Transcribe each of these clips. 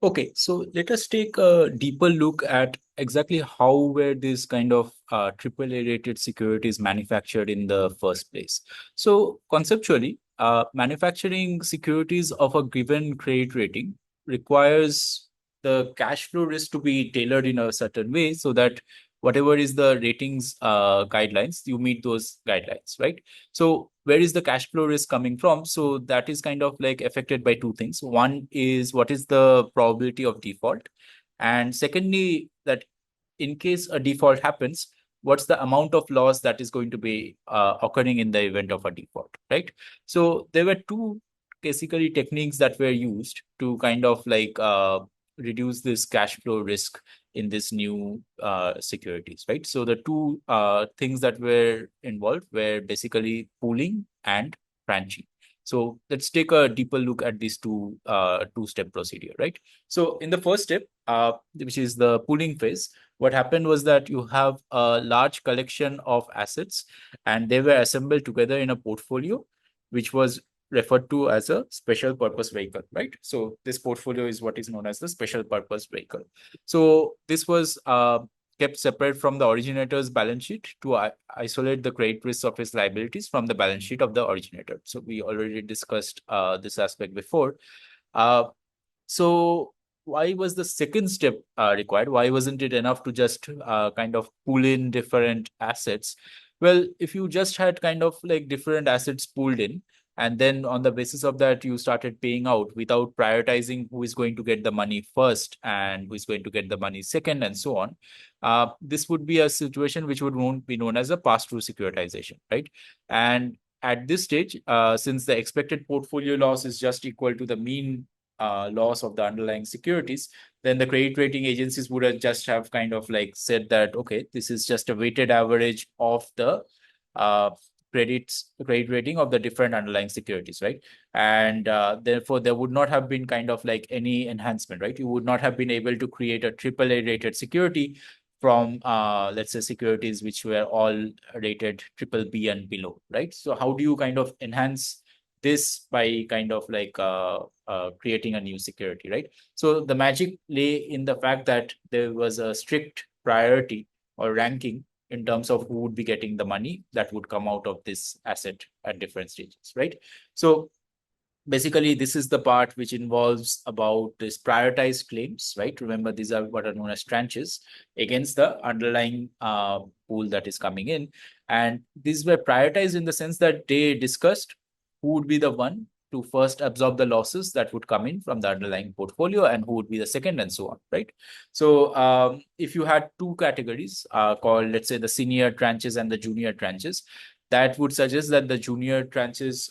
Okay, so let us take a deeper look at exactly how were these kind of AAA rated securities manufactured in the first place. So conceptually, manufacturing securities of a given credit rating requires the cash flow risk to be tailored in a certain way so that whatever is the ratings guidelines, you meet those guidelines, right? So where is the cash flow risk coming from? So that is kind of like affected by two things. One is what is the probability of default? And secondly, that in case a default happens, what's the amount of loss that is going to be occurring in the event of a default, right? So there were two basically techniques that were used to kind of like reduce this cash flow risk in this new securities, right? So the two things that were involved were basically pooling and tranching. So let's take a deeper look at these two-step procedure, right? So in the first step, which is the pooling phase, what happened was that you have a large collection of assets and they were assembled together in a portfolio, which was referred to as a special purpose vehicle, right? So this portfolio is what is known as the special purpose vehicle. So this was kept separate from the originator's balance sheet to isolate the credit risk of his liabilities from the balance sheet of the originator. So we already discussed this aspect before. Uh, so why was the second step required? Why wasn't it enough to just kind of pull in different assets? Well, if you just had kind of like different assets pulled in, and then on the basis of that, you started paying out without prioritizing who is going to get the money first and who is going to get the money second, and so on. This would be a situation which would be known as a pass-through securitization, right? And at this stage, since the expected portfolio loss is just equal to the mean loss of the underlying securities, then the credit rating agencies would have just have kind of like said that, okay, this is just a weighted average of the uh, credit rating of the different underlying securities, right? And therefore, there would not have been kind of like any enhancement, right? You would not have been able to create a AAA rated security from let's say securities which were all rated triple B and below, right? So how do you kind of enhance this by kind of like creating a new security, right? So the magic lay in the fact that there was a strict priority or ranking in terms of who would be getting the money that would come out of this asset at different stages, right? So basically this is the part which involves about this prioritized claims, right? Remember, these are what are known as tranches against the underlying pool that is coming in, and these were prioritized in the sense that they discussed who would be the one to first absorb the losses that would come in from the underlying portfolio and who would be the second, and so on, right? So if you had two categories called, let's say, the senior tranches and the junior tranches, that would suggest that the junior tranches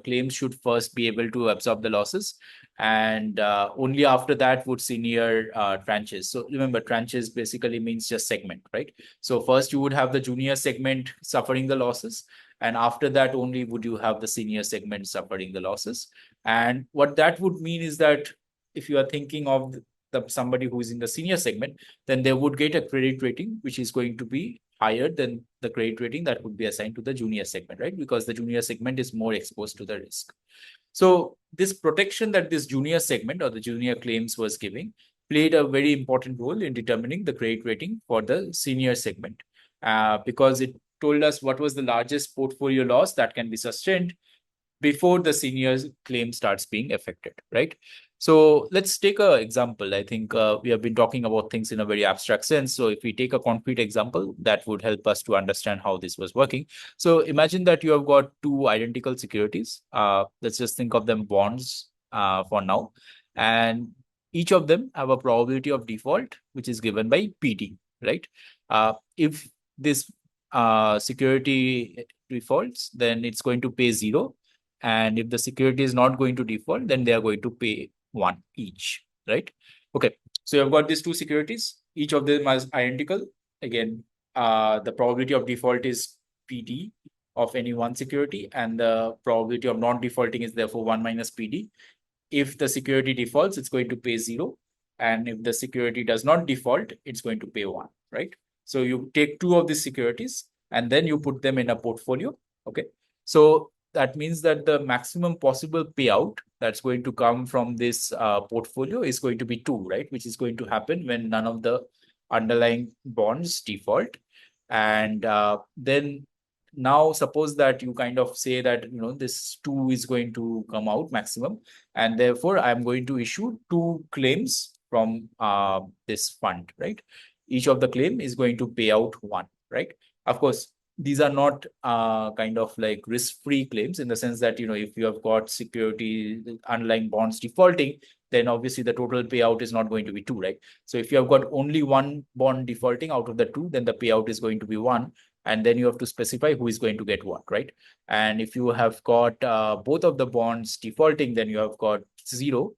claims should first be able to absorb the losses, and only after that would senior tranches. So remember, tranches basically means just segment, right? So first you would have the junior segment suffering the losses, and after that only would you have the senior segment suffering the losses. And what that would mean is that if you are thinking of somebody who is in the senior segment, then they would get a credit rating which is going to be higher than the credit rating that would be assigned to the junior segment, right? Because the junior segment is more exposed to the risk. So this protection that this junior segment or the junior claims was giving played a very important role in determining the credit rating for the senior segment, because it told us what was the largest portfolio loss that can be sustained before the senior's claim starts being affected, right? So let's take an example. I think we have been talking about things in a very abstract sense. So if we take a concrete example, that would help us to understand how this was working. So imagine that you have got two identical securities. Let's just think of them bonds for now. And each of them have a probability of default, which is given by PD, right? If this security defaults, then it's going to pay zero, and if the security is not going to default, then they are going to pay one each, right? Okay. So you've got these two securities. Each of them is identical. Again, the probability of default is PD of any one security, and the probability of non-defaulting is therefore 1 minus PD. If the security defaults, it's going to pay zero. And if the security does not default, it's going to pay one, right? So you take two of these securities and then you put them in a portfolio. Okay. So that means that the maximum possible payout that's going to come from this portfolio is going to be 2, right? Which is going to happen when none of the underlying bonds default. And then now suppose that you kind of say that, this 2 is going to come out maximum, and therefore I'm going to issue 2 claims from this fund, right? Each of the claim is going to pay out 1, right? Of course, these are not kind of like risk-free claims, in the sense that, if you have got security underlying bonds defaulting, then obviously the total payout is not going to be 2, right? So if you have got only 1 bond defaulting out of the 2, then the payout is going to be 1. And then you have to specify who is going to get what, right? And if you have got both of the bonds defaulting, then you have got 0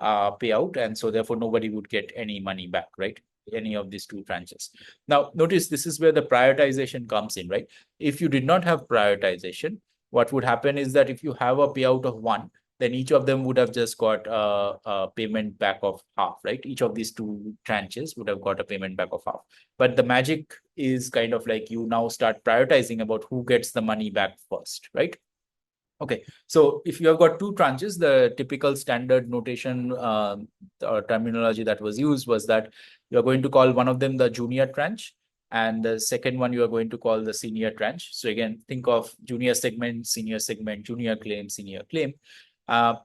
payout. And so therefore nobody would get any money back, right? Any of these 2 tranches. Now, notice this is where the prioritization comes in, right? If you did not have prioritization, what would happen is that if you have a payout of 1, then each of them would have just got a payment back of half, right? Each of these 2 tranches would have got a payment back of half. But the magic is kind of like you now start prioritizing about who gets the money back first, right? Okay, so if you have got 2 tranches, the typical standard notation or terminology that was used was that you are going to call one of them the junior tranche, and the second one you are going to call the senior tranche. So again, think of junior segment, junior claim, senior claim.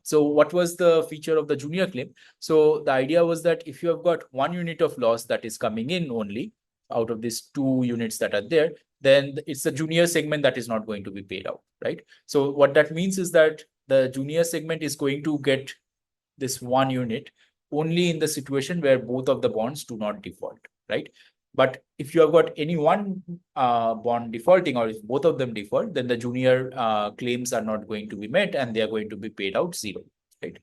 So what was the feature of the junior claim? So the idea was that if you have got 1 unit of loss that is coming in only out of these 2 units that are there, then it's the junior segment that is not going to be paid out, right? So what that means is that the junior segment is going to get this 1 unit only in the situation where both of the bonds do not default, right? But if you have got any one bond defaulting, or if both of them default, then the junior claims are not going to be met and they are going to be paid out 0, right?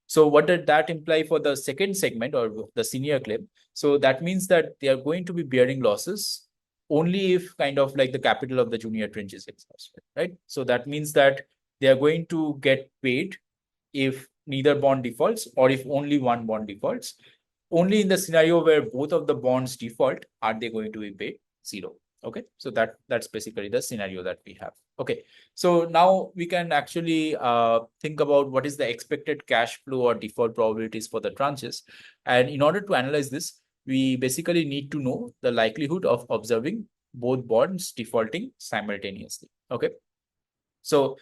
So what did that imply for the second segment or the senior claim? So that means that they are going to be bearing losses only if kind of like the capital of the junior tranche is exhausted, right? So that means that they are going to get paid if neither bond defaults or if only one bond defaults. Only in the scenario where both of the bonds default are they going to be paid 0. Okay, so that's basically the scenario that we have. Okay, so now we can actually think about what is the expected cash flow or default probabilities for the tranches. And in order to analyze this, we basically need to know the likelihood of observing both bonds defaulting simultaneously. Okay, so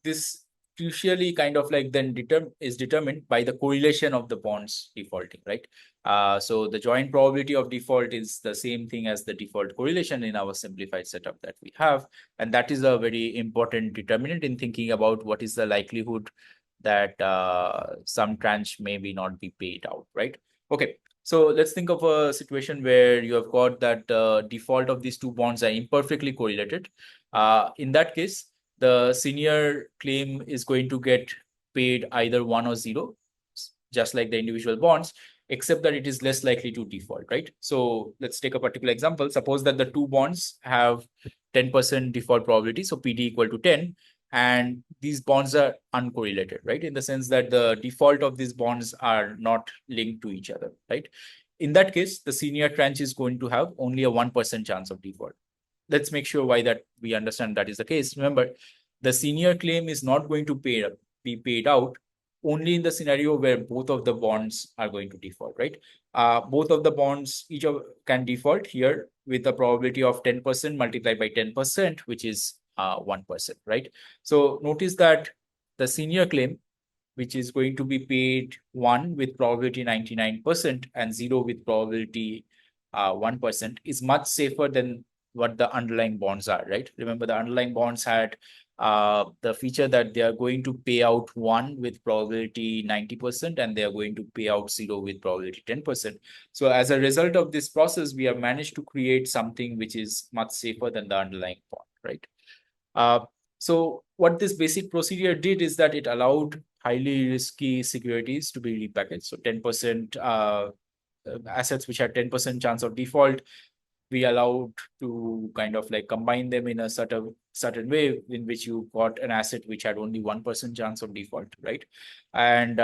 this crucially kind of like then is determined by the correlation of the bonds defaulting, right? So the joint probability of default is the same thing as the default correlation in our simplified setup that we have. And that is a very important determinant in thinking about what is the likelihood that some tranche maybe not be paid out, right? Okay, so let's think of a situation where you have got that default of these 2 bonds are imperfectly correlated. In that case, the senior claim is going to get paid either 1 or 0, just like the individual bonds, except that it is less likely to default, right? So let's take a particular example. Suppose that the 2 bonds have 10% default probability, so PD equal to 10, and these bonds are uncorrelated, right? In the sense that the default of these bonds are not linked to each other, right? In that case, the senior tranche is going to have only a 1% chance of default. Let's make sure why that we understand that is the case. Remember, the senior claim is not going to be paid out only in the scenario where both of the bonds are going to default, right? Both of the bonds can default here with a probability of 10% multiplied by 10%, which is 1%, right? So notice that the senior claim, which is going to be paid 1 with probability 99% and 0 with probability 1%, is much safer than what the underlying bonds are, right? Remember, the underlying bonds had the feature that they are going to pay out 1 with probability 90% and they are going to pay out 0 with probability 10%. So as a result of this process, we have managed to create something which is much safer than the underlying bond, right? So what this basic procedure did is that it allowed highly risky securities to be repackaged. So 10% assets which had 10% chance of default we allowed to kind of like combine them in a certain way in which you got an asset which had only 1% chance of default, right? And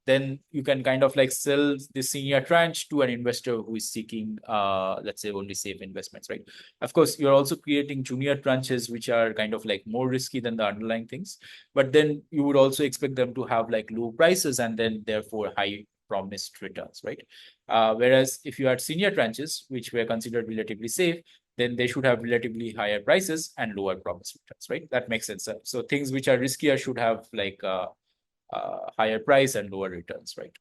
then you can kind of like sell the senior tranche to an investor who is seeking, let's say, only safe investments, right? Of course, you're also creating junior tranches, which are kind of like more risky than the underlying things. But then you would also expect them to have like low prices and then therefore high promised returns, right? Whereas if you had senior tranches, which were considered relatively safe, then they should have relatively higher prices and lower promised returns, right? That makes sense. So things which are riskier should have like higher price and lower returns, right?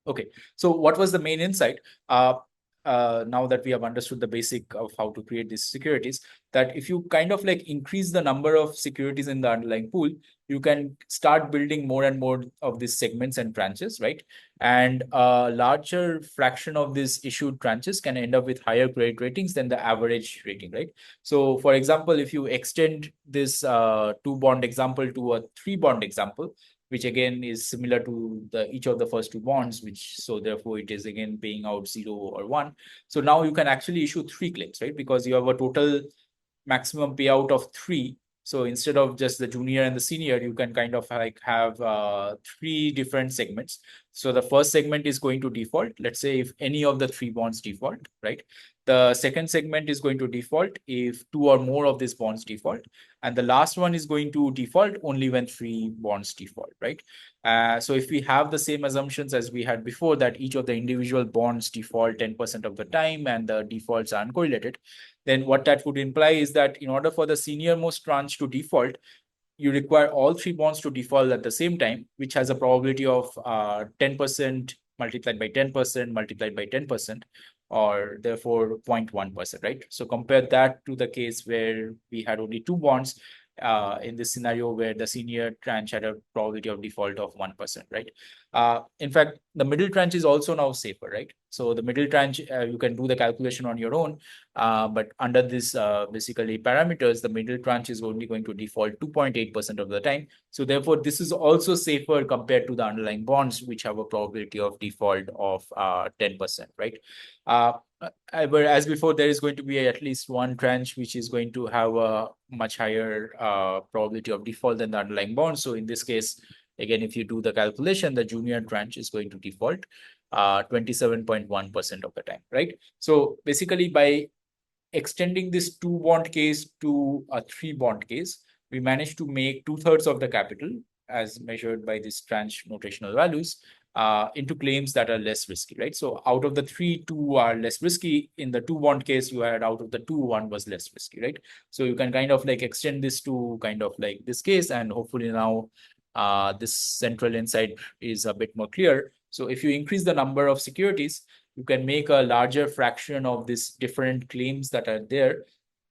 Okay, so what was the main insight? Now that we have understood the basic of how to create these securities, that if you kind of like increase the number of securities in the underlying pool, you can start building more and more of these segments and tranches, right? And a larger fraction of these issued tranches can end up with higher credit ratings than the average rating, right? So, for example, if you extend this two bond example to a three bond example, which again is similar to the each of the first two bonds, which so therefore it is again paying out 0 or 1. So now you can actually issue three claims, right? Because you have a total maximum payout of three. So instead of just the junior and the senior, you can kind of like have three different segments. So the first segment is going to default. Let's say if any of the three bonds default, right? The second segment is going to default if two or more of these bonds default. And the last one is going to default only when three bonds default, right? So if we have the same assumptions as we had before, that each of the individual bonds default 10% of the time and the defaults are uncorrelated, then what that would imply is that in order for the senior most tranche to default, you require all three bonds to default at the same time, which has a probability of 10% multiplied by 10% multiplied by 10%, or therefore 0.1%, right? So compare that to the case where we had only two bonds, in this scenario where the senior tranche had a probability of default of 1%, right? In fact, the middle tranche is also now safer, right? So the middle tranche, you can do the calculation on your own, but under this basically parameters, the middle tranche is only going to default 2.8% of the time. So therefore, this is also safer compared to the underlying bonds, which have a probability of default of 10%, right? As before, there is going to be at least one tranche which is going to have a much higher probability of default than the underlying bond. So in this case, again, if you do the calculation, the junior tranche is going to default 27.1% of the time, right? So basically, by extending this two bond case to a three bond case, we managed to make 2/3 of the capital as measured by this tranche notational values into claims that are less risky, right? So out of the three, two are less risky. In the two bond case, you had out of the two, one was less risky, right? So you can kind of like extend this to kind of like this case, and hopefully now this central insight is a bit more clear. So if you increase the number of securities, you can make a larger fraction of these different claims that are there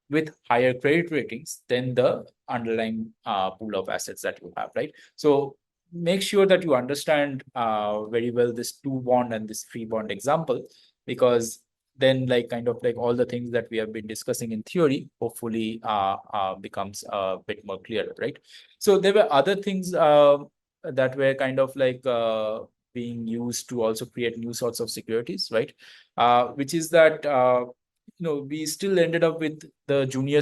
with higher credit ratings than the underlying pool of assets that you have, right? So make sure that you understand very well this two bond and this three bond example, because then like kind of like all the things that we have been discussing in theory hopefully becomes a bit more clearer, right? So there were other things that were kind of like being used to also create new sorts of securities, right? Which is that we still ended up with the junior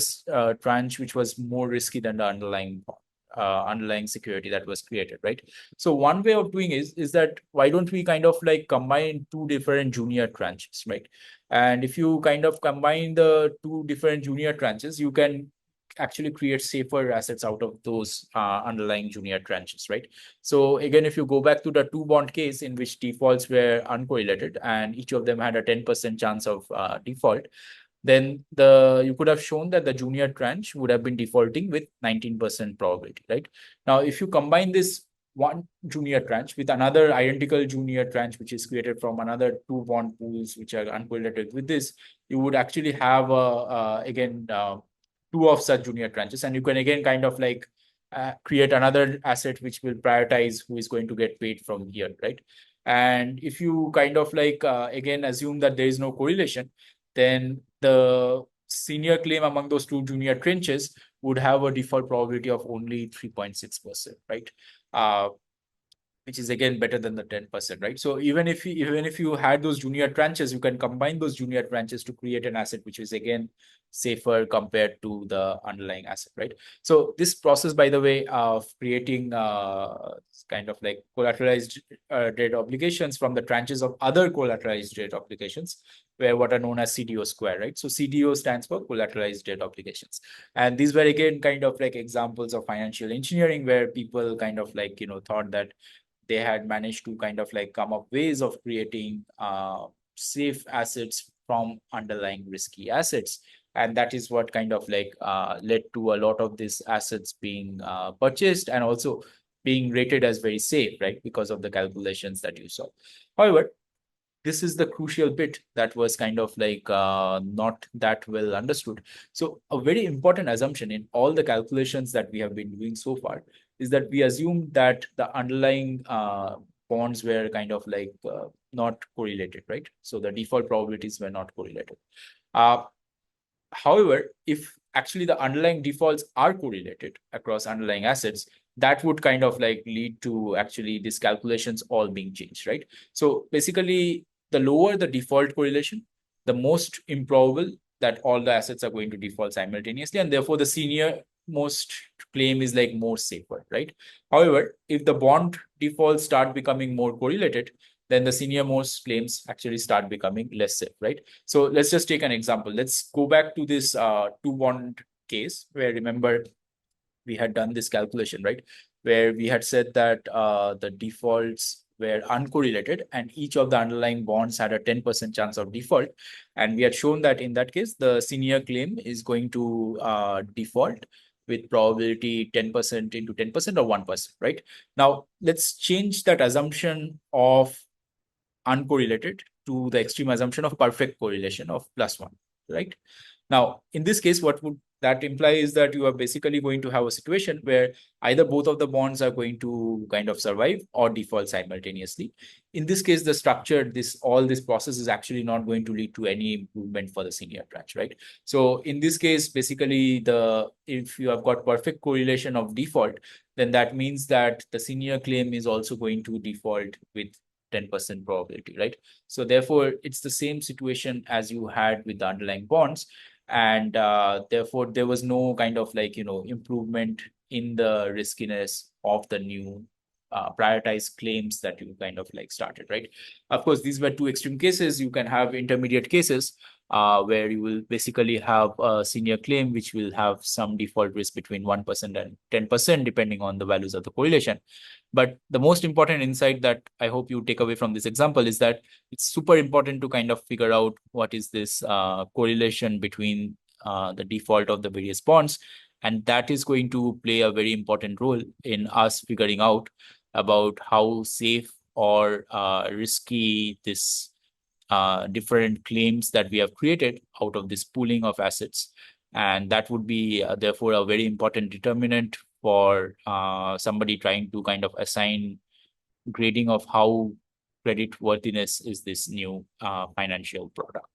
tranche, which was more risky than the underlying security that was created, right? So one way of doing is that why don't we kind of like combine two different junior tranches, right? And if you kind of combine the two different junior tranches, you can actually create safer assets out of those underlying junior tranches, right? So again, if you go back to the two bond case in which defaults were uncorrelated and each of them had a 10% chance of default, then you could have shown that the junior tranche would have been defaulting with 19% probability, right? Now, if you combine this one junior tranche with another identical junior tranche, which is created from another two bond pools which are uncorrelated with this, you would actually have again two of such junior tranches, and you can again kind of like create another asset which will prioritize who is going to get paid from here, right? And if you kind of like again assume that there is no correlation, then the senior claim among those two junior tranches would have a default probability of only 3.6%, right? which is again better than the 10%, right? So even if you had those junior tranches, you can combine those junior tranches to create an asset which is again safer compared to the underlying asset, right? So this process, by the way, of creating kind of like collateralized debt obligations from the tranches of other collateralized debt obligations, where what are known as CDO-squared, right? So CDO stands for collateralized debt obligations. And these were again kind of like examples of financial engineering where people kind of like, thought that they had managed to kind of like come up ways of creating safe assets from underlying risky assets. And that is what kind of like led to a lot of these assets being purchased and also being rated as very safe, right? Because of the calculations that you saw. However, this is the crucial bit that was kind of like not that well understood. So a very important assumption in all the calculations that we have been doing so far is that we assume that the underlying bonds were kind of like not correlated, right? So the default probabilities were not correlated. However, if actually the underlying defaults are correlated across underlying assets, that would kind of like lead to actually these calculations all being changed, right? So basically, the lower the default correlation, the most improbable that all the assets are going to default simultaneously, and therefore the senior most claim is like more safer, right? However, if the bond defaults start becoming more correlated, then the senior most claims actually start becoming less safe, right? So let's just take an example. Let's go back to this two bond case where, remember, we had done this calculation, right? Where we had said that the defaults were uncorrelated and each of the underlying bonds had a 10% chance of default. And we had shown that in that case, the senior claim is going to default with probability 10% into 10% or 1%, right? Now, let's change that assumption of uncorrelated to the extreme assumption of perfect correlation of +1, right? Now, in this case, what would that imply is that you are basically going to have a situation where either both of the bonds are going to kind of survive or default simultaneously. In this case, the structure, all this process is actually not going to lead to any improvement for the senior tranche, right? So in this case, basically, if you have got perfect correlation of default, then that means that the senior claim is also going to default with 10% probability, right? So therefore, it's the same situation as you had with the underlying bonds. And therefore, there was no kind of like, improvement in the riskiness of the new prioritized claims that you kind of like started, right? Of course, these were two extreme cases. You can have intermediate cases where you will basically have a senior claim, which will have some default risk between 1% and 10%, depending on the values of the correlation. But the most important insight that I hope you take away from this example is that it's super important to kind of figure out what is this correlation between the default of the various bonds. And that is going to play a very important role in us figuring out about how safe or risky this different claims that we have created out of this pooling of assets. And that would be therefore a very important determinant for somebody trying to kind of assign grading of how credit worthiness is this new financial product.